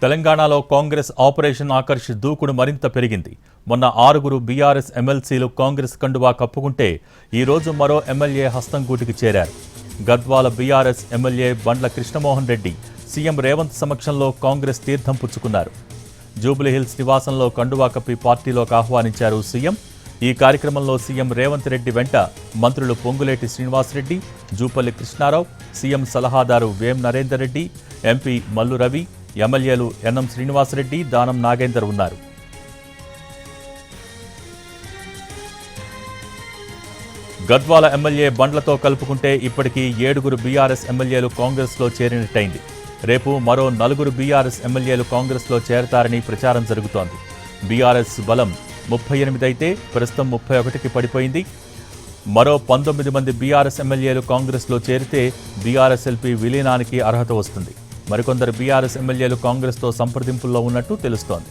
తెలంగాణలో కాంగ్రెస్ ఆపరేషన్ ఆకర్ష్ దూకుడు మరింత పెరిగింది. మొన్న 6 బీఆర్ఎస్ ఎమ్మెల్సీలు కాంగ్రెస్ కండువా కప్పుకుంటే ఈరోజు మరో ఎమ్మెల్యే హస్తంగూటికి చేరారు. గద్వాల బీఆర్ఎస్ ఎమ్మెల్యే బండ్ల కృష్ణమోహన్ రెడ్డి సీఎం రేవంత్ సమక్షంలో కాంగ్రెస్ తీర్థం పుచ్చుకున్నారు. జూబ్లీహిల్స్ నివాసంలో కండువా కప్పి పార్టీలోకి ఆహ్వానించారు సీఎం. ఈ కార్యక్రమంలో సీఎం రేవంత్ రెడ్డి వెంట మంత్రులు పొంగులేటి శ్రీనివాసరెడ్డి, జూపల్లి కృష్ణారావు, సీఎం సలహాదారు వేం నరేందర్ రెడ్డి, ఎంపీ మల్లు రవి, ఎమ్మెల్యేలు ఎన్ఎం శ్రీనివాసరెడ్డి, దానం నాగేందర్ ఉన్నారు. గద్వాల ఎమ్మెల్యే బండ్లతో కలుపుకుంటే ఇప్పటికీ 7 బీఆర్ఎస్ ఎమ్మెల్యేలు కాంగ్రెస్లో చేరినట్టయింది. రేపు మరో 4 బీఆర్ఎస్ ఎమ్మెల్యేలు కాంగ్రెస్లో చేరతారని ప్రచారం జరుగుతోంది. బీఆర్ఎస్ బలం 38 అయితే ప్రస్తుతం 31కి పడిపోయింది. మరో 19 మంది బీఆర్ఎస్ ఎమ్మెల్యేలు కాంగ్రెస్లో చేరితే బీఆర్ఎస్ ఎల్పీ విలీనానికి అర్హత వస్తుంది. మరికొందరు బీఆర్ఎస్ ఎమ్మెల్యేలు కాంగ్రెస్తో సంప్రదింపుల్లో ఉన్నట్టు తెలుస్తోంది.